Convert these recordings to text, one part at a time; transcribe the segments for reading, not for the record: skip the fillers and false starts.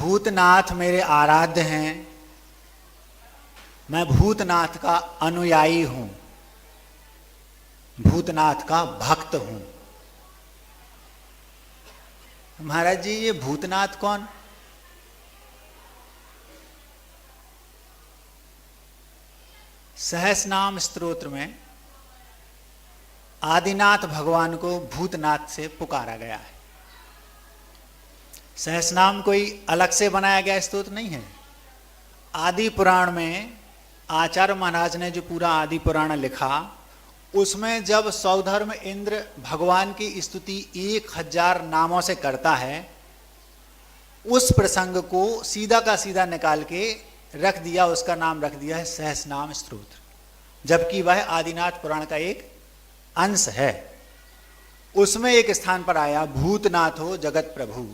भूतनाथ मेरे आराध्य हैं, मैं भूतनाथ का अनुयायी हूं, भूतनाथ का भक्त हूं। महाराज जी ये भूतनाथ कौन? सहस्रनाम स्तोत्र में आदिनाथ भगवान को भूतनाथ से पुकारा गया है। सहस्रनाम कोई अलग से बनाया गया स्तोत्र नहीं है। आदि पुराण में आचार्य महाराज ने जो पूरा आदि पुराण लिखा, उसमें जब सौधर्म इंद्र भगवान की स्तुति 1000 नामों से करता है, उस प्रसंग को सीधा का सीधा निकाल के रख दिया, उसका नाम रख दिया है सहस्रनाम स्तोत्र, जबकि वह आदिनाथ पुराण का एक अंश है। उसमें एक स्थान पर आया भूतनाथ हो जगत प्रभु,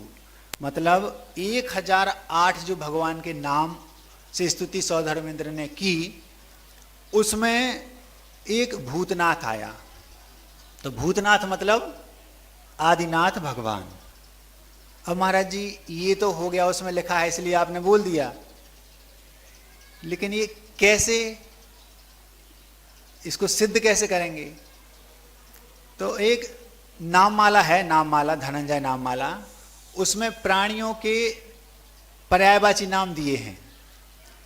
मतलब 1008 जो भगवान के नाम से स्तुति सौधर्मेंद्र ने की, उसमें एक भूतनाथ आया। तो भूतनाथ मतलब आदिनाथ भगवान। अब महाराज जी ये तो हो गया, उसमें लिखा है इसलिए आपने बोल दिया, लेकिन ये कैसे, इसको सिद्ध कैसे करेंगे? तो एक नाममाला है, नाममाला धनंजय नाममाला, उसमें प्राणियों के पर्यायवाची नाम दिए हैं।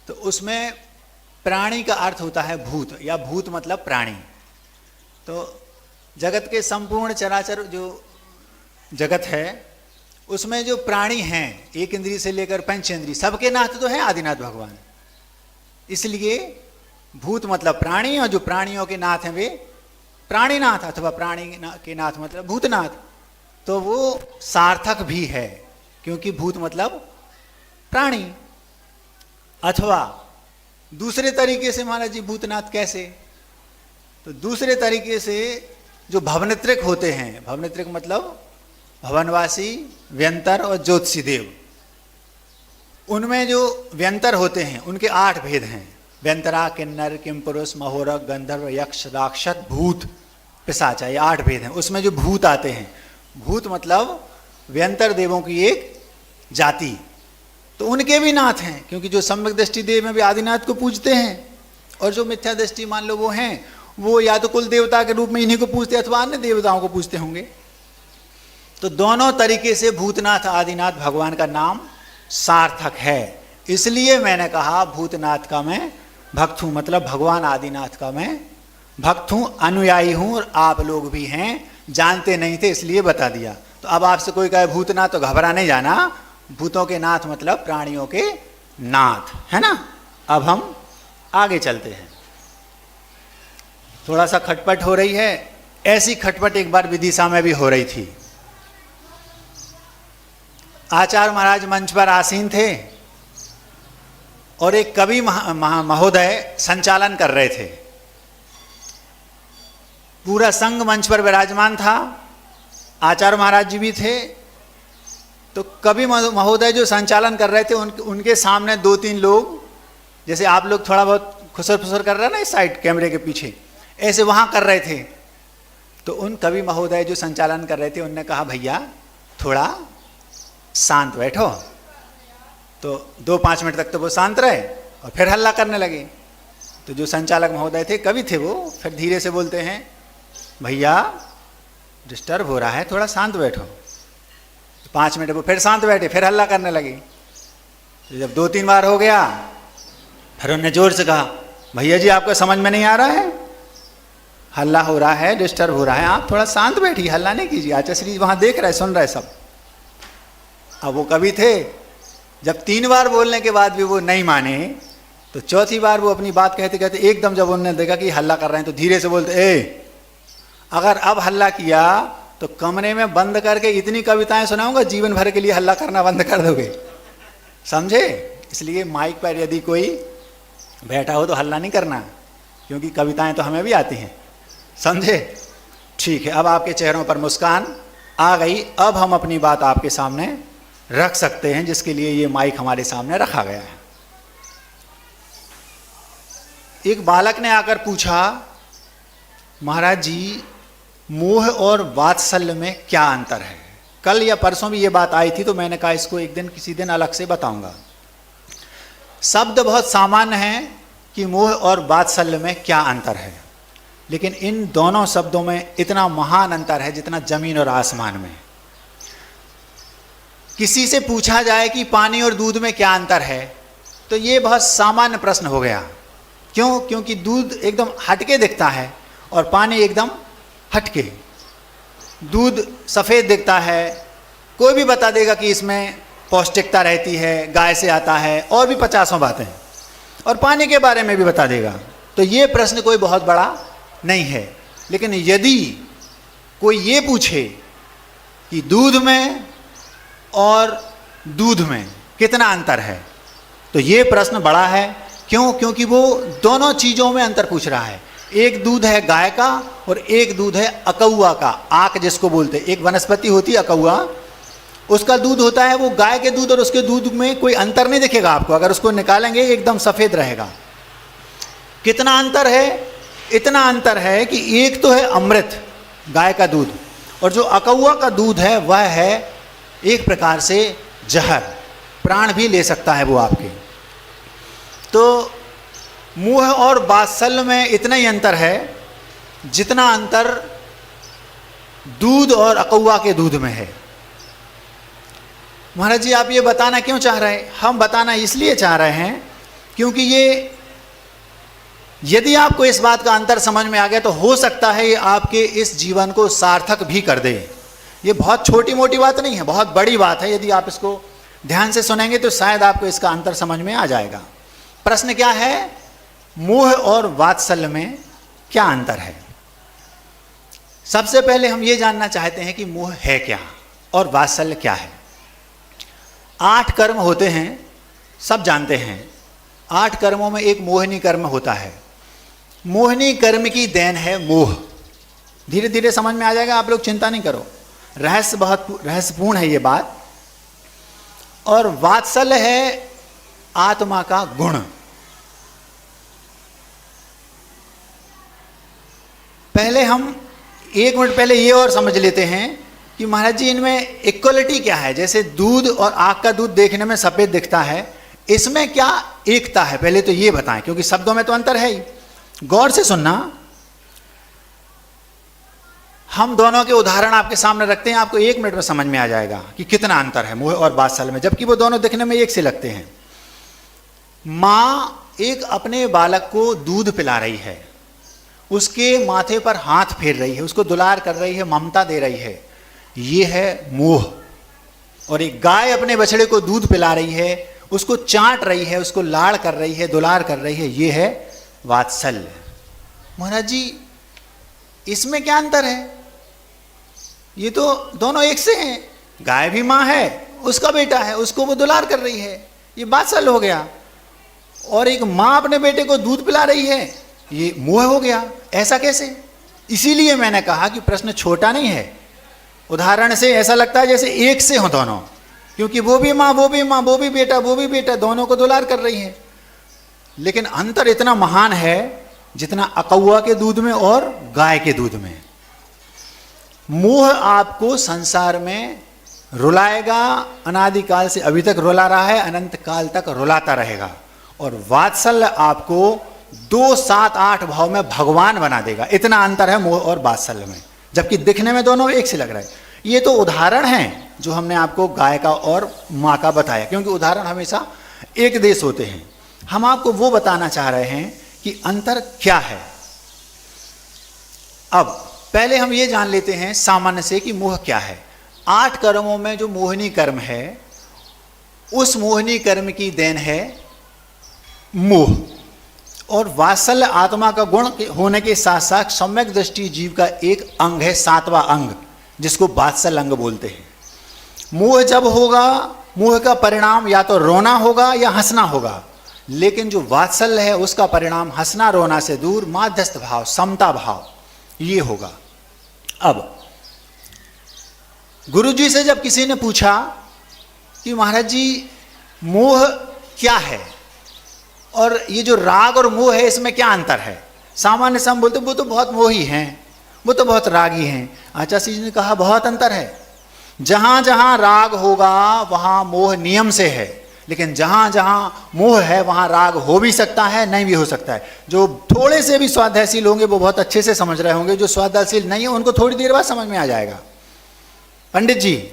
तो उसमें प्राणी का अर्थ होता है भूत, या भूत मतलब प्राणी। तो जगत के संपूर्ण चराचर जो जगत है, उसमें जो प्राणी हैं, एक इंद्रिय से लेकर पंचेंद्रिय, सबके नाथ तो हैं आदिनाथ भगवान। इसलिए भूत मतलब प्राणी, और जो प्राणियों के नाथ हैं वे प्राणीनाथ, अथवा प्राणी के नाथ मतलब भूतनाथ। तो वो सार्थक भी है, क्योंकि भूत मतलब प्राणी। अथवा दूसरे तरीके से महाराज जी भूतनाथ कैसे? तो दूसरे तरीके से जो भवनित्रिक होते हैं, भवनित्रिक मतलब भवनवासी, व्यंतर और ज्योतिषी देव, उनमें जो व्यंतर होते हैं उनके 8 भेद हैं। व्यंतरा, किन्नर, किमपुरुष, महोरक, गंधर्व, यक्ष, राक्षस, भूत, पिशाच, ये 8 भेद हैं। उसमें जो भूत आते हैं, भूत मतलब व्यंतर देवों की एक जाति, तो उनके भी नाथ हैं, क्योंकि जो सम्यक दृष्टि देव में भी आदिनाथ को पूजते हैं, और जो मिथ्या दृष्टि मान लो वो हैं, वो या तो कुल देवता के रूप में इन्हीं को पूजते अथवा अन्य देवताओं को पूजते होंगे। तो दोनों तरीके से भूतनाथ आदिनाथ भगवान का नाम सार्थक है। इसलिए मैंने कहा भूतनाथ का मैं भक्त हूं, मतलब भगवान आदिनाथ का मैं भक्त हूं, अनुयायी हूं, और आप लोग भी हैं। जानते नहीं थे इसलिए बता दिया। तो अब आपसे कोई कहे भूतनाथ तो घबरा नहीं जाना, भूतों के नाथ मतलब प्राणियों के नाथ, है ना। अब हम आगे चलते हैं। थोड़ा सा खटपट हो रही है, ऐसी खटपट एक बार विदिशा में भी हो रही थी। आचार्य महाराज मंच पर आसीन थे और एक कवि महोदय संचालन कर रहे थे। पूरा संघ मंच पर विराजमान था, आचार्य महाराज जी भी थे। तो कवि महोदय जो संचालन कर रहे थे, उनके सामने 2-3 लोग, जैसे आप लोग थोड़ा बहुत खुसर फुसर कर रहे हैं ना इस साइड कैमरे के पीछे, ऐसे वहां कर रहे थे। तो उन कवि महोदय जो संचालन कर रहे थे, उनने कहा भैया थोड़ा शांत बैठो। तो 2-5 मिनट तक तो वो शांत रहे और फिर हल्ला करने लगे। तो जो संचालक महोदय थे, कवि थे वो, फिर धीरे से बोलते हैं भैया डिस्टर्ब हो रहा है, थोड़ा शांत बैठो। तो 5 मिनट वो फिर शांत बैठे, फिर हल्ला करने लगे। तो जब 2-3 बार हो गया, फिर उन्होंने जोर से कहा भैया जी आपको समझ में नहीं आ रहा है, हल्ला हो रहा है, डिस्टर्ब हो रहा है, आप थोड़ा शांत बैठिए, हल्ला नहीं कीजिए। आचार्य श्री वहां देख रहे, सुन रहे सब। अब वो कवि थे, जब 3 बार बोलने के बाद भी वो नहीं माने, तो चौथी बार वो अपनी बात कहते कहते एकदम जब उन्होंने देखा कि हल्ला कर रहे हैं, तो धीरे से बोलते ए, अगर अब हल्ला किया तो कमरे में बंद करके इतनी कविताएं सुनाऊंगा, जीवन भर के लिए हल्ला करना बंद कर दोगे, समझे। इसलिए माइक पर यदि कोई बैठा हो तो हल्ला नहीं करना, क्योंकि कविताएं तो हमें भी आती हैं, समझे। ठीक है, अब आपके चेहरों पर मुस्कान आ गई। अब हम अपनी बात आपके सामने रख सकते हैं, जिसके लिए ये माइक हमारे सामने रखा गया है। एक बालक ने आकर पूछा महाराज जी मोह और वात्सल्य में क्या अंतर है? कल या परसों भी ये बात आई थी, तो मैंने कहा इसको एक दिन किसी दिन अलग से बताऊंगा। शब्द बहुत सामान्य है कि मोह और वात्सल्य में क्या अंतर है, लेकिन इन दोनों शब्दों में इतना महान अंतर है जितना जमीन और आसमान में। किसी से पूछा जाए कि पानी और दूध में क्या अंतर है, तो ये बहुत सामान्य प्रश्न हो गया। क्यों? क्योंकि दूध एकदम हटके दिखता है और पानी एकदम हटके। दूध सफ़ेद दिखता है, कोई भी बता देगा कि इसमें पौष्टिकता रहती है, गाय से आता है, और भी 50 बातें, और पानी के बारे में भी बता देगा। तो ये प्रश्न कोई बहुत बड़ा नहीं है। लेकिन यदि कोई ये पूछे कि दूध में और दूध में कितना अंतर है, तो ये प्रश्न बड़ा है। क्यों? क्योंकि वो दोनों चीज़ों में अंतर पूछ रहा है। एक दूध है गाय का और एक दूध है अकौआ का, आक जिसको बोलते हैं। एक वनस्पति होती है अकौआ, उसका दूध होता है वो गाय के दूध, और उसके दूध में कोई अंतर नहीं दिखेगा आपको। अगर उसको निकालेंगे एकदम सफ़ेद रहेगा। कितना अंतर है? इतना अंतर है कि एक तो है अमृत, गाय का दूध, और जो अकौआ का दूध है वह है एक प्रकार से जहर, प्राण भी ले सकता है वो आपके। तो मोह और वात्सल्य में इतना ही अंतर है जितना अंतर दूध और अकौआ के दूध में है। महाराज जी, आप ये बताना क्यों चाह रहे हैं? हम बताना इसलिए चाह रहे हैं क्योंकि ये, यदि आपको इस बात का अंतर समझ में आ गया तो हो सकता है ये आपके इस जीवन को सार्थक भी कर दे। ये बहुत छोटी मोटी बात नहीं है, बहुत बड़ी बात है। यदि आप इसको ध्यान से सुनेंगे तो शायद आपको इसका अंतर समझ में आ जाएगा। प्रश्न क्या है? मोह और वात्सल्य में क्या अंतर है? सबसे पहले हम ये जानना चाहते हैं कि मोह है क्या और वात्सल्य क्या है। 8 कर्म होते हैं, सब जानते हैं। 8 कर्मों में एक मोहिनी कर्म होता है। मोहिनी कर्म की देन है मोह। धीरे धीरे समझ में आ जाएगा, आप लोग चिंता नहीं करो। रहस्य, बहुत रहस्यपूर्ण है ये बात। और वात्सल्य है आत्मा का गुण। पहले हम 1 मिनट पहले ये और समझ लेते हैं कि महाराज जी इनमें इक्वलिटी क्या है। जैसे दूध और आग का दूध देखने में सफ़ेद दिखता है, इसमें क्या एकता है, पहले तो ये बताएं, क्योंकि शब्दों में तो अंतर है ही। गौर से सुनना, हम दोनों के उदाहरण आपके सामने रखते हैं, आपको 1 मिनट में समझ में आ जाएगा कि कितना अंतर है मोह और वात्सल्य में, जबकि वो दोनों दिखने में एक से लगते हैं। माँ एक अपने बालक को दूध पिला रही है, उसके माथे पर हाथ फेर रही है, उसको दुलार कर रही है, ममता दे रही है, ये है मोह। और एक गाय अपने बछड़े को दूध पिला रही है, उसको चाट रही है, उसको लाड़ कर रही है, दुलार कर रही है, ये है वात्सल्य। महाराज जी, इसमें क्या अंतर है? ये तो दोनों एक से हैं। गाय भी माँ है, उसका बेटा है, उसको वो दुलार कर रही है, ये वात्सल्य हो गया। और एक माँ अपने बेटे को दूध पिला रही है, ये मोह हो गया। ऐसा कैसे? इसीलिए मैंने कहा कि प्रश्न छोटा नहीं है। उदाहरण से ऐसा लगता है जैसे एक से हो दोनों, क्योंकि वो भी माँ, वो भी माँ, वो भी बेटा, वो भी बेटा, दोनों को दुलार कर रही है। लेकिन अंतर इतना महान है जितना अकौआ के दूध में और गाय के दूध में। मोह आपको संसार में रुलाएगा, अनादिकाल से अभी तक रुला रहा है, अनंत काल तक रुलाता रहेगा। और वात्सल्य आपको 2, 7, 8 भाव में भगवान बना देगा। इतना अंतर है मोह और वात्सल्य में, जबकि दिखने में दोनों एक से लग रहा है। ये तो उदाहरण है जो हमने आपको गाय का और माँ का बताया, क्योंकि उदाहरण हमेशा एक देश होते हैं। हम आपको वो बताना चाह रहे हैं कि अंतर क्या है। अब पहले हम ये जान लेते हैं सामान्य से कि मोह क्या है। 8 कर्मों में जो मोहिनी कर्म है, उस मोहिनी कर्म की देन है मोह। और वात्सल्य आत्मा का गुण होने के साथ साथ सम्यक दृष्टि जीव का एक अंग है, 7वां अंग, जिसको वात्सल्य अंग बोलते हैं। मोह जब होगा, मोह का परिणाम या तो रोना होगा या हंसना होगा, लेकिन जो वात्सल्य है उसका परिणाम हंसना रोना से दूर माध्यस्थ भाव, समता भाव, ये होगा। अब गुरुजी से जब किसी ने पूछा कि महाराज जी मोह क्या है और ये जो राग और मोह है इसमें क्या अंतर है, सामान्य से हम बोलते वो तो बहुत मोही हैं, वो तो बहुत रागी हैं। आचार्य जी ने कहा बहुत अंतर है। जहां जहां राग होगा वहां मोह नियम से है, लेकिन जहां जहां मोह है वहां राग हो भी सकता है, नहीं भी हो सकता है। जो थोड़े से भी स्वाध्यायशील होंगे वो बहुत अच्छे से समझ रहे होंगे, जो स्वाध्यायशील नहीं है उनको थोड़ी देर बाद समझ में आ जाएगा। पंडित जी,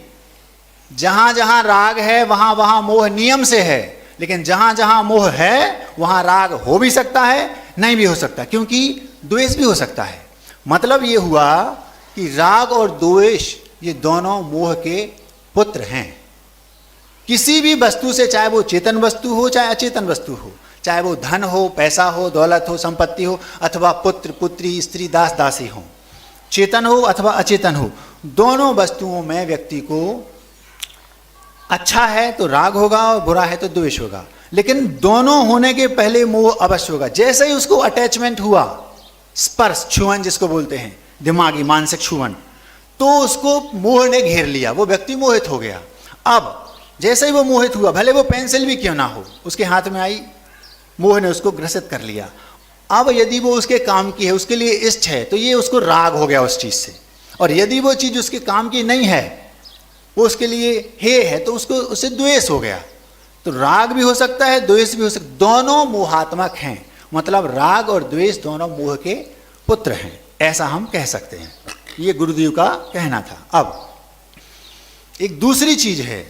जहां जहां राग है वहां वहां मोह नियम से है, लेकिन जहां जहां मोह है वहां राग हो भी सकता है, नहीं भी हो सकता, क्योंकि द्वेष भी हो सकता है। मतलब ये हुआ कि राग और द्वेष ये दोनों मोह के पुत्र हैं। किसी भी वस्तु से, चाहे वो चेतन वस्तु हो चाहे अचेतन वस्तु हो, चाहे वो धन हो, पैसा हो, दौलत हो, संपत्ति हो, अथवा पुत्र पुत्री, स्त्री दास दासी हो, चेतन हो अथवा अचेतन हो, दोनों वस्तुओं में व्यक्ति को अच्छा है तो राग होगा और बुरा है तो द्वेष होगा, लेकिन दोनों होने के पहले मोह अवश्य होगा। जैसे ही उसको अटैचमेंट हुआ, स्पर्श, छुअन जिसको बोलते हैं, दिमागी मानसिक छुअन, तो उसको मोह ने घेर लिया, वो व्यक्ति मोहित हो गया। अब जैसे ही वो मोहित हुआ, भले वो पेंसिल भी क्यों ना हो, उसके हाथ में आई, मोह ने उसको ग्रसित कर लिया। अब यदि वो उसके काम की है, उसके लिए इष्ट है, तो ये उसको राग हो गया उस चीज से। और यदि वो चीज उसके काम की नहीं है, वो उसके लिए हे है, तो उसको उससे द्वेष हो गया। तो राग भी हो सकता है, द्वेष भी हो सकता है, दोनों मोहात्मक हैं। मतलब राग और द्वेष दोनों मोह के पुत्र हैं, ऐसा हम कह सकते हैं। ये गुरुदेव का कहना था। अब एक दूसरी चीज है,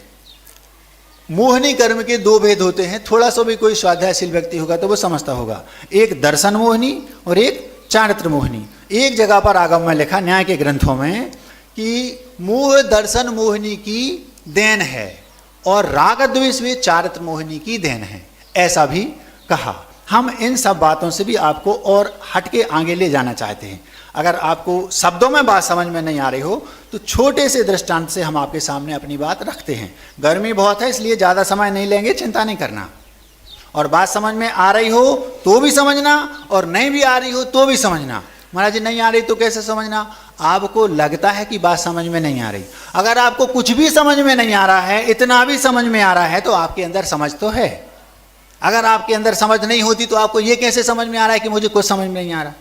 मोहनी कर्म के दो भेद होते हैं। थोड़ा सा भी कोई स्वाध्यायशील व्यक्ति होगा तो वो समझता होगा, एक दर्शन मोहनी और एक चारित्र मोहनी। एक जगह पर आगम में लिखा, न्याय के ग्रंथों में, कि मोह दर्शन मोहनी की देन है और राग द्वेष भी चारित्र मोहनी की देन है, ऐसा भी कहा। हम इन सब बातों से भी आपको और हटके आगे ले जाना चाहते हैं। अगर आपको शब्दों में बात समझ में नहीं आ रही हो तो छोटे से दृष्टांत से हम आपके सामने अपनी बात रखते हैं। गर्मी बहुत है इसलिए ज़्यादा समय नहीं लेंगे, चिंता नहीं करना। और बात समझ में आ रही हो तो भी समझना, और नहीं भी आ रही हो तो भी समझना। महाराज जी नहीं आ रही तो कैसे समझना? आपको लगता है कि बात समझ में नहीं आ रही। अगर आपको कुछ भी समझ में नहीं आ रहा है, इतना भी समझ में आ रहा है, तो आपके अंदर समझ तो है। अगर आपके अंदर समझ नहीं होती तो आपको ये कैसे समझ में आ रहा है कि मुझे कुछ समझ में नहीं आ रहा?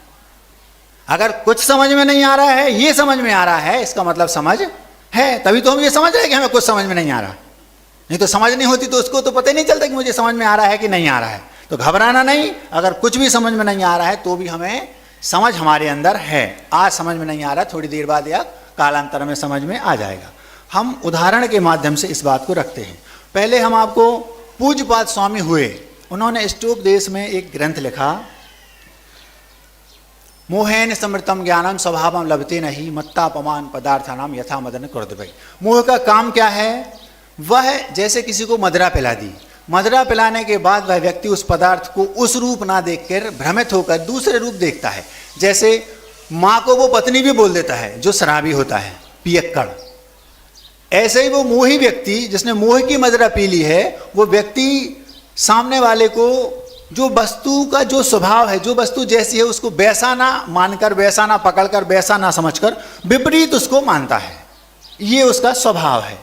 अगर कुछ समझ में नहीं आ रहा है, ये समझ में आ रहा है, इसका मतलब समझ है, तभी तो हम ये समझ रहे हैं कि हमें कुछ समझ में नहीं आ रहा। नहीं तो समझ नहीं होती तो उसको तो पता ही नहीं चलता कि मुझे समझ में आ रहा है कि नहीं आ रहा है। तो घबराना नहीं, अगर कुछ भी समझ में नहीं आ रहा है तो भी हमें समझ हमारे अंदर है। आज समझ में नहीं आ रहा, थोड़ी देर बाद या कालांतर में समझ में आ जाएगा। हम उदाहरण के माध्यम से इस बात को रखते हैं। पहले हम आपको पूज्यपाद स्वामी हुए, उन्होंने स्टोपदेश में एक ग्रंथ लिखा, मोहेन समृतम ज्ञानम स्वभावम लभते नहीं मत्तापमान पदार्थानाम यथा मदन क्रोधभय। मोह का काम क्या है? वह जैसे किसी को मदिरा पिला दी, मदिरा पिलाने के बाद वह व्यक्ति उस पदार्थ को उस रूप ना देखकर भ्रमित होकर दूसरे रूप देखता है। जैसे माँ को वो पत्नी भी बोल देता है जो शराबी होता है, पियक्कड़। ऐसे ही वो मोही व्यक्ति जिसने मोह की मदिरा पी ली है, वो व्यक्ति सामने वाले को जो वस्तु का जो स्वभाव है, जो वस्तु जैसी है, उसको वैसा ना मानकर, वैसा ना पकड़कर, वैसा ना समझकर विपरीत उसको मानता है। ये उसका स्वभाव है।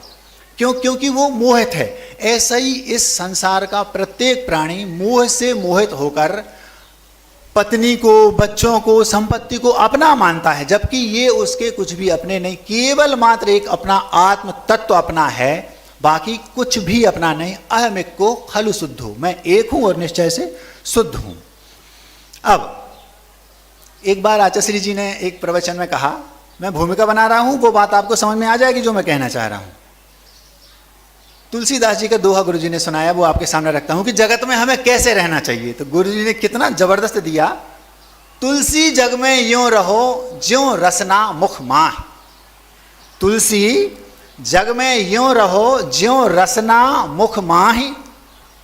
क्योंकि वो मोहित है। ऐसा ही इस संसार का प्रत्येक प्राणी मोह से मोहित होकर पत्नी को, बच्चों को, संपत्ति को अपना मानता है, जबकि ये उसके कुछ भी अपने नहीं, केवल मात्र एक अपना आत्म तत्व अपना है, बाकी कुछ भी अपना नहीं। अहमिक को खलु शुद्ध हूं, मैं एक हूं और निश्चय से शुद्ध हूं। अब एक बार आचार्य जी ने एक प्रवचन में कहा, मैं भूमिका बना रहा हूं, वो बात आपको समझ में आ जाएगी जो मैं कहना चाह रहा हूं। तुलसीदास जी का दोहा गुरु जी ने सुनाया, वो आपके सामने रखता हूं कि जगत में हमें कैसे रहना चाहिए। तो गुरु जी ने कितना जबरदस्त दिया, तुलसी जग में यूं रहो ज्यों रसना मुख माह। तुलसी जग में यूं रहो ज्यों रसना मुख माही,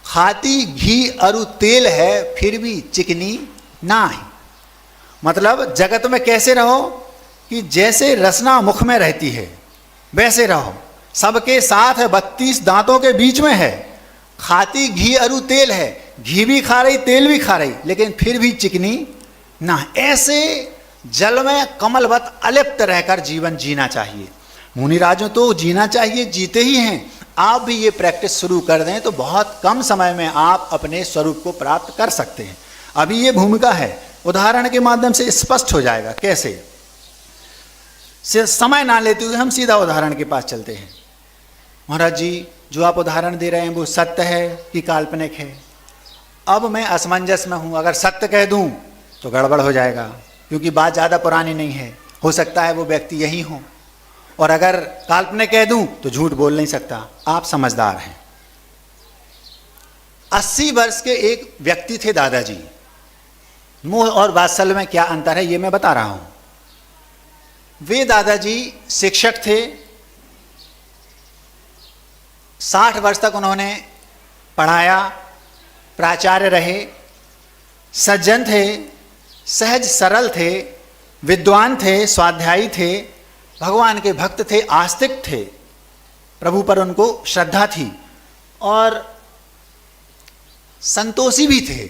खाती घी अरु तेल है फिर भी चिकनी नाही। मतलब जगत में कैसे रहो कि जैसे रसना मुख में रहती है वैसे रहो, सबके साथ है, 32 दांतों के बीच में है, खाती घी अरु तेल है, घी भी खा रही तेल भी खा रही, लेकिन फिर भी चिकनी ना। ऐसे जल में कमलवत अलिप्त रहकर जीवन जीना चाहिए। मुनिराजों तो जीना चाहिए, जीते ही हैं। आप भी ये प्रैक्टिस शुरू कर दें तो बहुत कम समय में आप अपने स्वरूप को प्राप्त कर सकते हैं। अभी ये भूमिका है, उदाहरण के माध्यम से स्पष्ट हो जाएगा कैसे। से समय ना लेते हुए हम सीधा उदाहरण के पास चलते हैं। महाराज जी, जो आप उदाहरण दे रहे हैं वो सत्य है कि काल्पनिक है? अब मैं असमंजस में हूं। अगर सत्य कह दूं तो गड़बड़ हो जाएगा, क्योंकि बात ज़्यादा पुरानी नहीं है, हो सकता है वो व्यक्ति यही हो। और अगर काल्पनिक कह दूं तो झूठ बोल नहीं सकता। आप समझदार हैं। 80 वर्ष के एक व्यक्ति थे दादाजी। मोह और वात्सल्य में क्या अंतर है ये मैं बता रहा हूं। वे दादाजी शिक्षक थे। 60 वर्ष तक उन्होंने पढ़ाया, प्राचार्य रहे, सज्जन थे, सहज सरल थे, विद्वान थे, स्वाध्यायी थे, भगवान के भक्त थे, आस्तिक थे, प्रभु पर उनको श्रद्धा थी और संतोषी भी थे,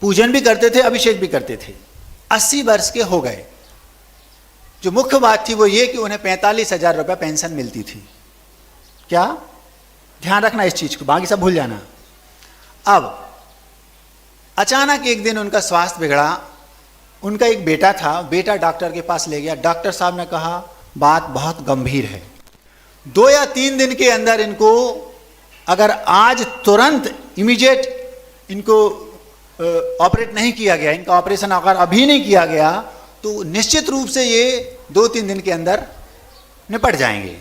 पूजन भी करते थे, अभिषेक भी करते थे। 80 वर्ष के हो गए। जो मुख्य बात थी वो ये कि उन्हें 45,000 रुपये पेंशन मिलती थी। क्या? ध्यान रखना इस चीज को, बाकी सब भूल जाना। अब अचानक एक दिन उनका स्वास्थ्य बिगड़ा। उनका एक बेटा था, बेटा डॉक्टर के पास ले गया। डॉक्टर साहब ने कहा बात बहुत गंभीर है, 2 या 3 दिन के अंदर इनको, अगर आज तुरंत इमीडिएट इनको ऑपरेट नहीं किया गया, इनका ऑपरेशन अगर अभी नहीं किया गया तो निश्चित रूप से ये 2-3 दिन के अंदर निपट जाएंगे।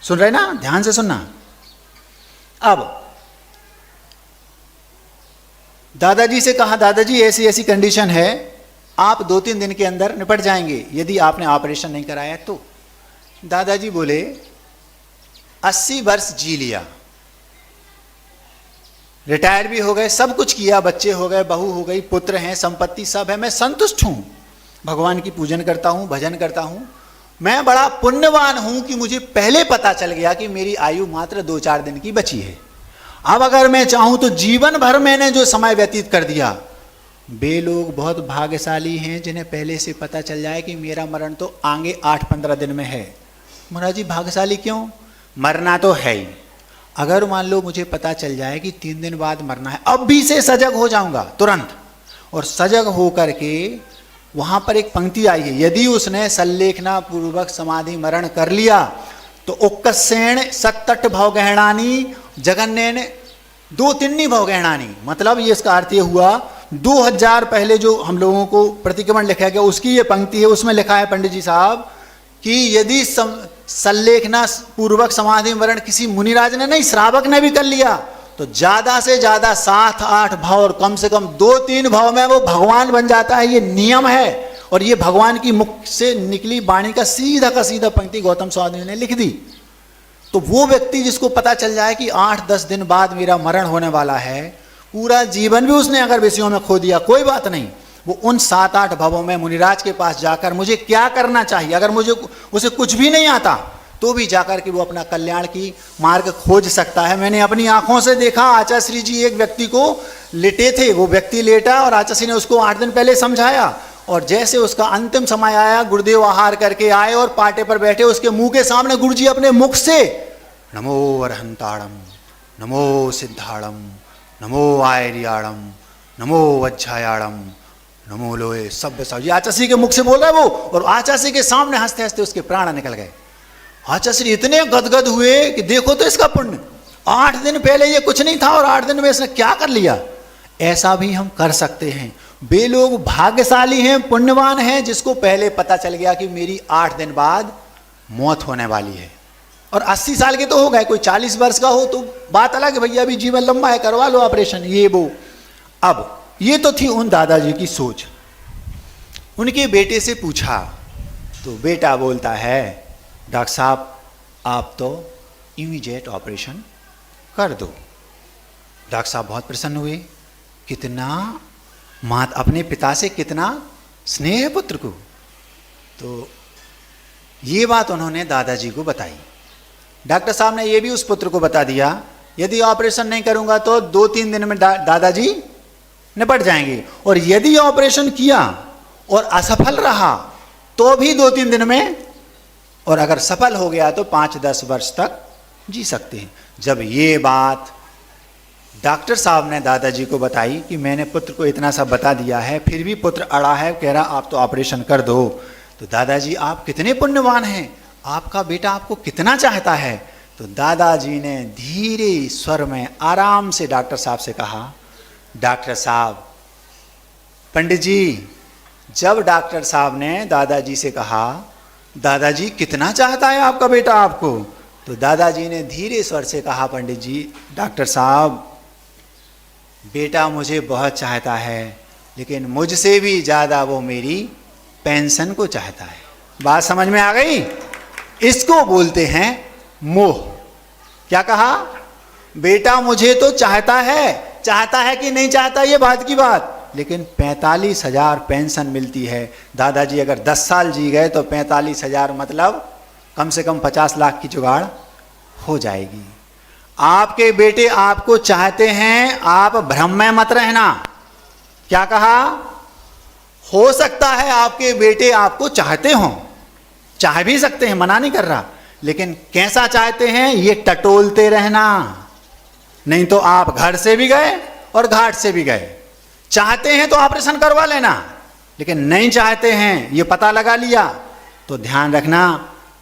सुन रहे ना? ध्यान से सुनना। अब दादाजी से कहा, दादाजी ऐसी ऐसी कंडीशन है, आप 2-3 दिन के अंदर निपट जाएंगे यदि आपने ऑपरेशन नहीं कराया तो। दादाजी बोले 80 वर्ष जी लिया, रिटायर भी हो गए, सब कुछ किया, बच्चे हो गए, बहू हो गई, पुत्र हैं, संपत्ति सब है, मैं संतुष्ट हूं, भगवान की पूजन करता हूं, भजन करता हूं, मैं बड़ा पुण्यवान हूं कि मुझे पहले पता चल गया कि मेरी आयु मात्र 2-4 दिन की बची है। अब अगर मैं चाहूं तो जीवन भर मैंने जो समय व्यतीत कर दिया। वे लोग बहुत भाग्यशाली हैं जिन्हें पहले से पता चल जाए कि मेरा मरण तो आगे 8-15 दिन में है। महाराज जी, भाग्यशाली क्यों? मरना तो है ही। अगर मान लो मुझे पता चल जाए कि 3 दिन बाद मरना है, अब भी से सजग हो जाऊंगा तुरंत। और सजग हो करके वहां पर एक पंक्ति आई है, यदि उसने सल्लेखना पूर्वक समाधि मरण कर लिया तो उक्कसेण सत्तट भवगहणानी जगन्नेन 2-3 भवगहणानी। मतलब ये इसका अर्थ ये हुआ, 2000 पहले जो हम लोगों को प्रतिक्रमण लिखा गया उसकी ये पंक्ति है। उसमें लिखा है पंडित जी साहब कि यदि सल्लेखना पूर्वक समाधि मरण किसी मुनिराज ने नहीं, श्रावक ने भी कर लिया तो ज्यादा से ज्यादा 7-8 भाव और कम से कम 2-3 भाव में वो भगवान बन जाता है। ये नियम है और ये भगवान की मुख से निकली वाणी का सीधा पंक्ति गौतम स्वामी ने लिख दी। तो वो व्यक्ति जिसको पता चल जाए कि 8-10 दिन बाद मेरा मरण होने वाला है, पूरा जीवन भी उसने अगर विषयों में खो दिया कोई बात नहीं, वो उन 7-8 भवों में मुनिराज के पास जाकर मुझे क्या करना चाहिए, अगर मुझे उसे कुछ भी नहीं आता तो भी जाकर के वो अपना कल्याण की मार्ग खोज सकता है। मैंने अपनी आंखों से देखा, आचार्य जी एक व्यक्ति को लेटे थे, वो व्यक्ति लेटा और आचार्य ने उसको 8 दिन पहले समझाया और जैसे उसका अंतिम समय आया, गुरुदेव आहार करके आए और पाटे पर बैठे, उसके मुंह के सामने गुरु जी अपने मुख से नमो अरहंताड़म, नमो सिद्धाड़म, नमो आयरियाड़म, नमो वज्जायाड़म, नमो लोहे सभ्य सब, ये आचार्य के मुख से बोल रहा है वो। और आचार्य के सामने हंसते हंसते उसके प्राण निकल गए। आचार्य इतने गदगद हुए कि देखो तो इसका पुण्य, 8 दिन पहले ये कुछ नहीं था और 8 दिन में इसने क्या कर लिया। ऐसा भी हम कर सकते हैं। वे लोग भाग्यशाली हैं, पुण्यवान हैं जिसको पहले पता चल गया कि मेरी 8 दिन बाद मौत होने वाली है। और 80 साल के तो हो गए, कोई 40 वर्ष का हो तो बात अलग है, भैया अभी जीवन लंबा है, करवा लो ऑपरेशन, ये वो। अब ये तो थी उन दादाजी की सोच। उनके बेटे से पूछा तो बेटा बोलता है, डॉक्टर साहब आप तो इमीडिएट ऑपरेशन कर दो। डॉक्टर साहब बहुत प्रसन्न हुए, कितना मात अपने पिता से कितना स्नेह है पुत्र को। तो ये बात उन्होंने दादाजी को बताई। डॉक्टर साहब ने ये भी उस पुत्र को बता दिया, यदि ऑपरेशन नहीं करूंगा तो 2-3 दिन में दादाजी निपट जाएंगे, और यदि ऑपरेशन किया और असफल रहा तो भी 2-3 दिन में, और अगर सफल हो गया तो 5-10 वर्ष तक जी सकते हैं। जब ये बात डॉक्टर साहब ने दादाजी को बताई कि मैंने पुत्र को इतना सा बता दिया है, फिर भी पुत्र अड़ा है, कह रहा आप तो ऑपरेशन कर दो, तो दादाजी आप कितने पुण्यवान हैं, आपका बेटा आपको कितना चाहता है। तो दादाजी ने धीरे स्वर में आराम से डॉक्टर साहब से कहा, डॉक्टर साहब, पंडित जी, जब डॉक्टर साहब ने दादाजी से कहा, दादाजी कितना चाहता है आपका बेटा आपको, तो दादाजी ने धीरे स्वर से कहा, पंडित जी, डॉक्टर साहब, बेटा मुझे बहुत चाहता है, लेकिन मुझसे भी ज़्यादा वो मेरी पेंशन को चाहता है। बात समझ में आ गई? इसको बोलते हैं मोह। क्या कहा? बेटा मुझे तो चाहता है कि नहीं चाहता ये बात की बात, लेकिन 45,000 पेंशन मिलती है। दादाजी अगर 10 साल जी गए तो 45,000 मतलब कम से कम 50 लाख की जुगाड़ हो जाएगी। आपके बेटे आपको चाहते हैं, आप भ्रम में मत रहना। क्या कहा? हो सकता है आपके बेटे आपको चाहते हों, चाह भी सकते हैं, मना नहीं कर रहा, लेकिन कैसा चाहते हैं ये टटोलते रहना। नहीं तो आप घर से भी गए और घाट से भी गए। चाहते हैं तो ऑपरेशन करवा लेना, लेकिन नहीं चाहते हैं ये पता लगा लिया तो ध्यान रखना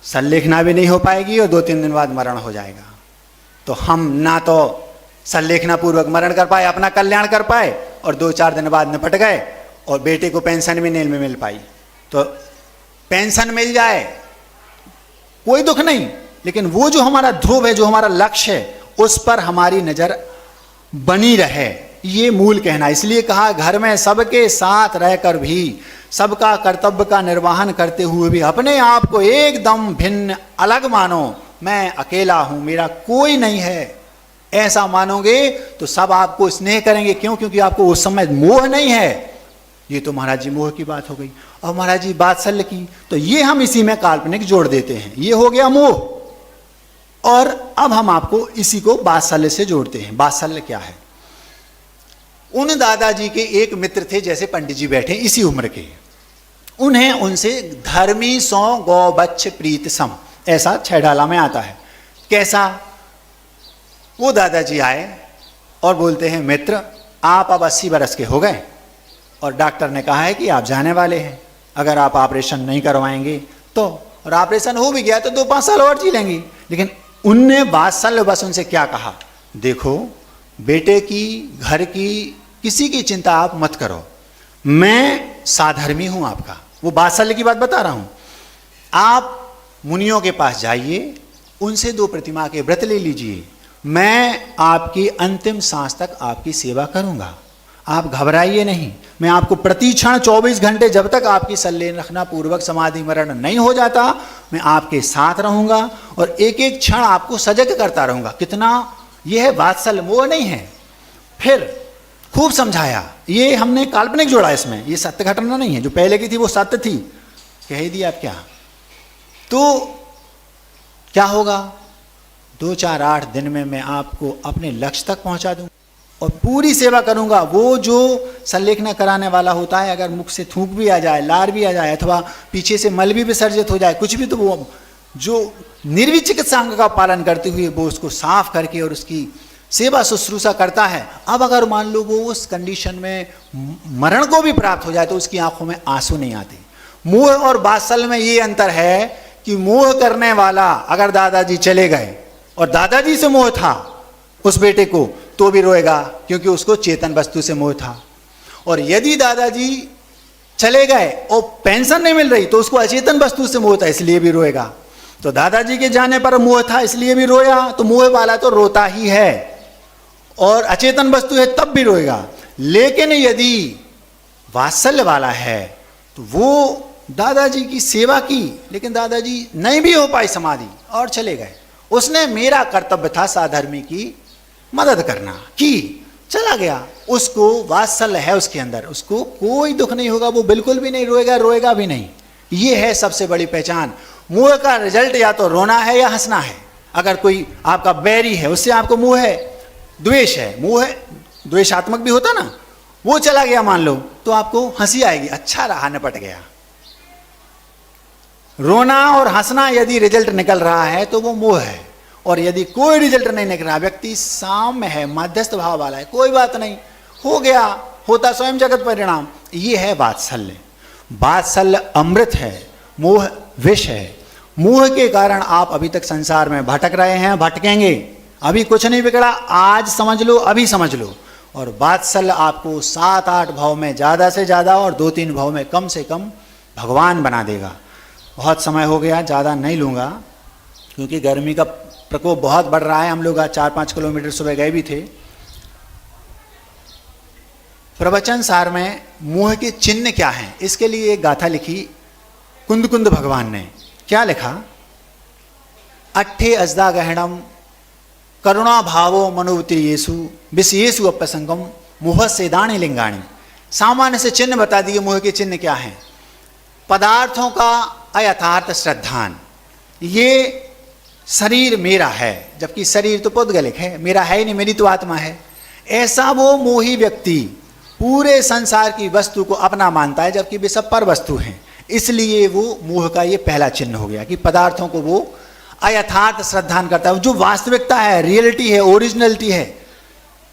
संलेखना भी नहीं हो पाएगी और 2-3 दिन बाद मरण हो जाएगा। तो हम ना तो संलेखना पूर्वक मरण कर पाए, अपना कल्याण कर पाए, और 2-4 दिन बाद निपट गए और बेटे को पेंशन भी नहीं मिल पाई। तो पेंशन मिल जाए कोई दुख नहीं, लेकिन वो जो हमारा ध्रुव है, जो हमारा लक्ष्य है, उस पर हमारी नजर बनी रहे, ये मूल कहना। इसलिए कहा घर में सबके साथ रहकर भी सबका कर्तव्य का निर्वहन करते हुए भी अपने आप को एकदम भिन्न अलग मानो। मैं अकेला हूं, मेरा कोई नहीं है, ऐसा मानोगे तो सब आपको स्नेह करेंगे। क्यों? क्योंकि आपको उस समय मोह नहीं है। ये तो महाराज जी मोह की बात हो गई। और महाराज जी वात्सल्य की, तो ये हम इसी में काल्पनिक जोड़ देते हैं, ये हो गया मोह। और अब हम आपको इसी को वात्सल्य से जोड़ते हैं। वात्सल्य क्या है? उन दादाजी के एक मित्र थे, जैसे पंडित जी बैठे इसी उम्र के, उन्हें उनसे धर्मी सौ गौ बच्छ प्रीत सम, ऐसा 6 डाला में आता है। कैसा? वो दादाजी आए और बोलते हैं, मित्र आप अब 80 बरस के हो गए और डॉक्टर ने कहा है कि आप जाने वाले हैं, अगर आप ऑपरेशन नहीं करवाएंगे तो, और ऑपरेशन हो भी गया तो 2-5 साल और जी लेंगे। लेकिन उनने वात्सल्य बस उनसे क्या कहा, देखो बेटे की, घर की, किसी की चिंता आप मत करो, मैं साधर्मी हूं आपका। वो वात्सल्य की बात बता रहा हूं। आप मुनियों के पास जाइए, उनसे 2 प्रतिमा के व्रत ले लीजिए, मैं आपकी अंतिम सांस तक आपकी सेवा करूंगा, आप घबराइए नहीं। मैं आपको प्रति क्षण 24 घंटे, जब तक आपकी संलेखना पूर्वक समाधि मरण नहीं हो जाता, मैं आपके साथ रहूंगा और एक एक क्षण आपको सजग करता रहूंगा। कितना यह है वात्सल्य, मोह नहीं है। फिर खूब समझाया, ये हमने काल्पनिक जोड़ा इसमें, ये सत्य घटना नहीं है। जो पहले की थी वो सत्य थी, कह ही दिया। अब क्या? तो क्या होगा? 2-4-8 दिन में मैं आपको अपने लक्ष्य तक पहुंचा दूं और पूरी सेवा करूंगा। वो जो संलेखना कराने वाला होता है, अगर मुख से थूक भी आ जाए, लार भी आ जाए, अथवा पीछे से मल भी विसर्जित हो जाए, कुछ भी, तो वो जो निर्विक चिकित्सा अंग का पालन करते हुए वो उसको साफ करके और उसकी सेवा शुश्रूषा करता है। अब अगर मान लो वो उस कंडीशन में मरण को भी प्राप्त हो जाए तो उसकी आंखों में आंसू नहीं आते। मोह और वात्सल्य में ये अंतर है कि मोह करने वाला अगर दादाजी चले गए और दादाजी से मोह था उस बेटे को, तो भी रोएगा, क्योंकि उसको चेतन वस्तु से मोह था। और यदि दादाजी चले गए और पेंशन नहीं मिल रही तो उसको अचेतन वस्तु से मोह था, इसलिए भी रोएगा। तो दादाजी के जाने पर मोह था इसलिए भी रोया, तो मोह वाला तो रोता ही है, और अचेतन वस्तु है तब भी रोएगा। लेकिन यदि वात्सल्य वाला है तो वो दादाजी की सेवा की, लेकिन दादाजी नहीं भी हो पाई समाधि और चले गए, उसने मेरा कर्तव्य था साधर्मी की मदद करना की, चला गया, उसको वात्सल्य है उसके अंदर, उसको कोई दुख नहीं होगा, वो बिल्कुल भी नहीं रोएगा, रोएगा भी नहीं। ये है सबसे बड़ी पहचान। मोह का रिजल्ट या तो रोना है या हंसना है। अगर कोई आपका बैरी है, उससे आपको मोह है, द्वेष है, मोह है, द्वेषात्मक भी होता ना, वो चला गया मान लो, तो आपको हंसी आएगी, अच्छा रहा, निपट गया। रोना और हंसना यदि रिजल्ट निकल रहा है तो वो मोह है, और यदि कोई रिजल्ट नहीं निकल रहा, व्यक्ति साम्य है, मध्यस्थ भाव वाला है, कोई बात नहीं, हो गया, होता स्वयं जगत परिणाम, ये है वात्सल्य। वात्सल्य अमृत है, मोह विष है। मोह के कारण आप अभी तक संसार में भटक रहे हैं, भटकेंगे। अभी कुछ नहीं बिगड़ा, आज समझ लो, अभी समझ लो। और वात्सल्य आपको 7-8 भाव में ज़्यादा से ज़्यादा और 2-3 भाव में कम से कम भगवान बना देगा। बहुत समय हो गया, ज़्यादा नहीं लूँगा क्योंकि गर्मी का प्रकोप बहुत बढ़ रहा है। हम लोग आज 4-5 किलोमीटर सुबह गए भी थे। प्रवचन सार में मोह के चिन्ह क्या हैं, इसके लिए एक गाथा लिखी कुंद भगवान ने। क्या लिखा? अट्ठे अजदा गहणम करुणा भावो मनोवृत्तियेषु विषयेषु अपसंगम मोह सेदानी लिंगाणी। सामान्य से चिन्ह बता दिए। मोह के चिन्ह क्या हैं? पदार्थों का अयथार्थ श्रद्धान, ये शरीर मेरा है, जबकि शरीर तो पौद्गलिक है, मेरा है ही नहीं, मेरी तो आत्मा है। ऐसा वो मोही व्यक्ति पूरे संसार की वस्तु को अपना मानता है, जबकि वे सब पर वस्तु हैं। इसलिए वो मोह का ये पहला चिन्ह हो गया कि पदार्थों को वो अयथार्थ श्रद्धान करता है। जो वास्तविकता है, रियलिटी है, ओरिजिनलिटी है,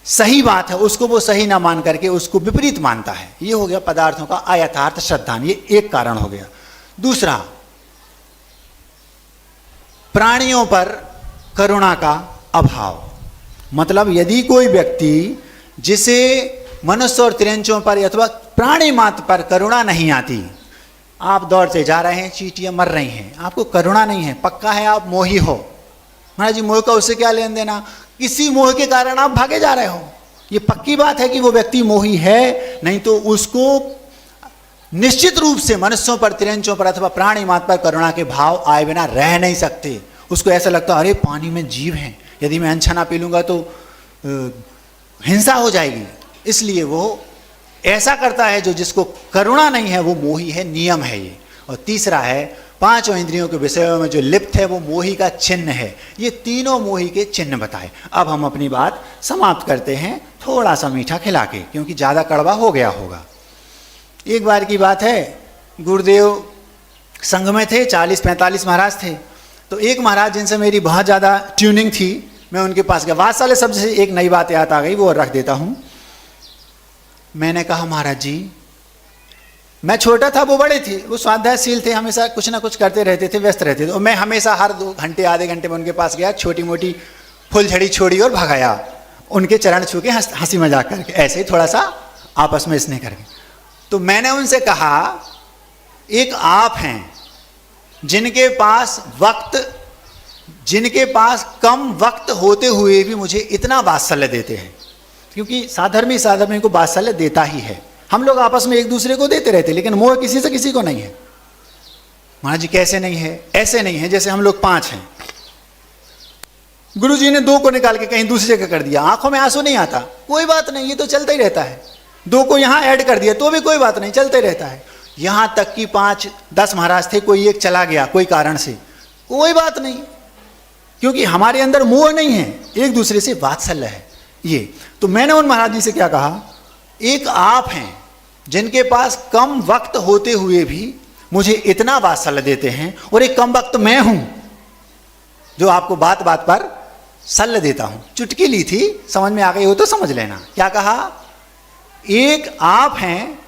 सही बात है, उसको वो सही ना मान करके उसको विपरीत मानता है। ये हो गया पदार्थों का अयथार्थ श्रद्धान, ये एक कारण हो गया। दूसरा, प्राणियों पर करुणा का अभाव। मतलब यदि कोई व्यक्ति जिसे मनुष्य और तिरंचों पर अथवा प्राणी मात्र पर करुणा नहीं आती, आप दौड़ते जा रहे हैं, चींटियां मर रही हैं, आपको करुणा नहीं है, पक्का है आप मोही हो। महाराज जी मोह का उससे क्या लेन देना? किसी मोह के कारण आप भागे जा रहे हो, ये पक्की बात है कि वो व्यक्ति मोही है। नहीं तो उसको निश्चित रूप से मनुष्यों पर, तिरंचों पर अथवा प्राणी मात्र पर करुणा के भाव आए बिना रह नहीं सकते। उसको ऐसा लगता है अरे पानी में जीव हैं, यदि मैं अंछा ना पी लूँगा तो हिंसा हो जाएगी। इसलिए वो ऐसा करता है। जो जिसको करुणा नहीं है वो मोही है, नियम है ये। और तीसरा है, 5 इंद्रियों के विषयों में जो लिप्त है वो मोही का चिन्ह है। ये तीनों मोही के चिन्ह बताए। अब हम अपनी बात समाप्त करते हैं थोड़ा सा मीठा खिला के, क्योंकि ज़्यादा कड़वा हो गया होगा। एक बार की बात है, गुरुदेव संघ में थे, 40-45 महाराज थे। तो एक महाराज जिनसे मेरी बहुत ज़्यादा ट्यूनिंग थी, मैं उनके पास गया। वात्सल्य शब्द से एक नई बात याद आ गई, वो रख देता हूँ। मैंने कहा महाराज जी, मैं छोटा था, वो बड़े थे, वो स्वाध्यायशील थे, हमेशा कुछ ना कुछ करते रहते थे, व्यस्त रहते थे। और मैं हमेशा हर 2 घंटे आधे घंटे में उनके पास गया, छोटी मोटी फुलझड़ी छोड़ी और भगाया, उनके चरण छू के हंसी मजाक करके, ऐसे ही थोड़ा सा आपस में स्नेह करके। तो मैंने उनसे कहा, एक आप हैं जिनके पास कम वक्त होते हुए भी मुझे इतना वात्सल्य देते हैं, क्योंकि साधर्मी को वात्सल्य देता ही है। हम लोग आपस में एक दूसरे को देते रहते, लेकिन मोह किसी से किसी को नहीं है। महाराज जी कैसे नहीं है? ऐसे नहीं है जैसे हम लोग 5 हैं, गुरुजी ने 2 को निकाल के कहीं दूसरी जगह कर दिया, आंखों में आंसू नहीं आता, कोई बात नहीं, ये तो चलता ही रहता है। 2 को यहां ऐड कर दिया तो भी कोई बात नहीं, चलता ही रहता है। यहां तक कि 5-10 महाराज थे, कोई एक चला गया कोई कारण से, कोई बात नहीं, क्योंकि हमारे अंदर मोह नहीं है, एक दूसरे से वात्सल्य है ये। तो मैंने उन महाराज जी से क्या कहा, एक आप हैं जिनके पास कम वक्त होते हुए भी मुझे इतना वात्सल्य देते हैं, और एक कम वक्त मैं हूं जो आपको बात बात पर सल्ह देता हूं। चुटकी ली थी, समझ में आ गई हो तो समझ लेना। क्या कहा? एक आप हैं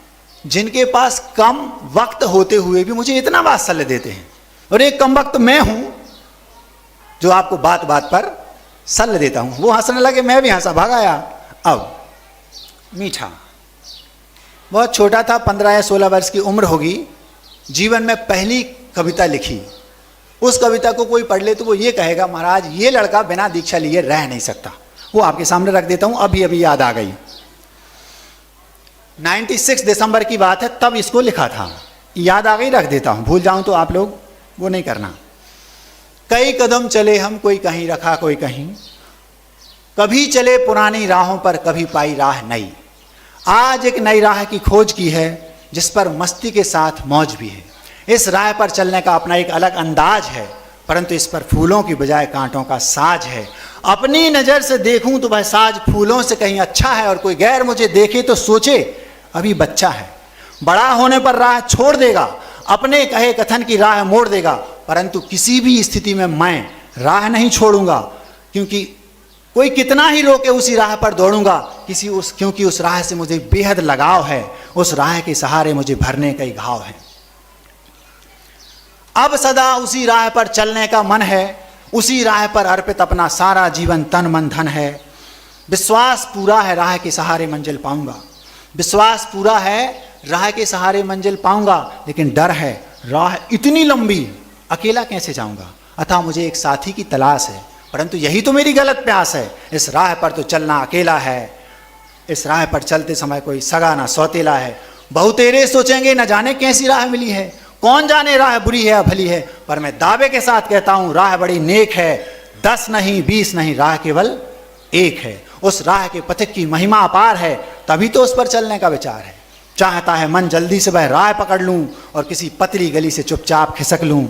जिनके पास कम वक्त होते हुए भी मुझे इतना वात्सल्य देते हैं, और एक कम वक्त मैं हूं जो आपको बात बात पर सल्ह देता हूं। वो हंसने लगे, मैं भी हंसा, भागाया। अब मीठा, बहुत छोटा था, 15 या 16 वर्ष की उम्र होगी। जीवन में पहली कविता लिखी। उस कविता को कोई पढ़ ले तो वो ये कहेगा, महाराज ये लड़का बिना दीक्षा लिए रह नहीं सकता। वो आपके सामने रख देता हूं, अभी अभी याद आ गई। 96 दिसंबर की बात है, तब इसको लिखा था, याद आ गई, रख देता हूं, भूल जाऊं तो आप लोग वो नहीं करना। कई कदम चले हम, कोई कहीं रखा कोई कहीं, कभी चले पुरानी राहों पर, कभी पाई राह नई। आज एक नई राह की खोज की है, जिस पर मस्ती के साथ मौज भी है। इस राह पर चलने का अपना एक अलग अंदाज है, परंतु इस पर फूलों की बजाय कांटों का साज है। अपनी नज़र से देखूं तो वह साज फूलों से कहीं अच्छा है, और कोई गैर मुझे देखे तो सोचे अभी बच्चा है। बड़ा होने पर राह छोड़ देगा, अपने कहे कथन की राह मोड़ देगा, परंतु किसी भी स्थिति में मैं राह नहीं छोड़ूंगा, क्योंकि कोई कितना ही रोके उसी राह पर दौड़ूंगा, क्योंकि उस राह से मुझे बेहद लगाव है, उस राह के सहारे मुझे भरने कई घाव हैं। अब सदा उसी राह पर चलने का मन है, उसी राह पर अर्पित अपना सारा जीवन तन मन धन है। विश्वास पूरा है राह के सहारे मंजिल पाऊंगा, विश्वास पूरा है राह के सहारे मंजिल पाऊंगा, लेकिन डर है राह इतनी लंबी अकेला कैसे जाऊंगा, अतः मुझे एक साथी की तलाश है। परंतु यही तो मेरी गलत प्यास है, इस राह पर तो चलना अकेला है, इस राह पर चलते समय कोई सगा ना सौतेला है। बहुतेरे सोचेंगे न जाने कैसी राह मिली है, कौन जाने राह बुरी है या भली है, पर मैं दावे के साथ कहता हूं राह बड़ी नेक है। 10 नहीं 20 नहीं, राह केवल एक है। उस राह के पथिक की महिमा अपार है, तभी तो उस पर चलने का विचार है। चाहता है मन जल्दी से वह राह पकड़ लूं और किसी पतली गली से चुपचाप खिसक लूं,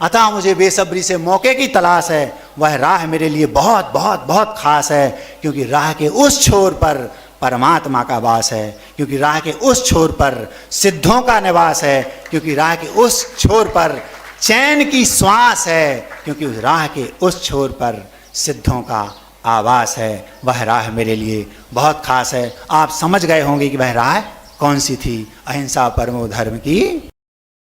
अतः मुझे बेसब्री से मौके की तलाश है। वह राह मेरे लिए बहुत बहुत बहुत खास है, क्योंकि राह के उस छोर पर परमात्मा का वास है, क्योंकि राह के उस छोर पर सिद्धों का निवास है, क्योंकि राह के उस छोर पर चैन की श्वास है, क्योंकि उस राह के उस छोर पर सिद्धों का आवास है। वह राह मेरे लिए बहुत खास है। आप समझ गए होंगे कि वह राह कौन सी थी। अहिंसा परमो धर्म की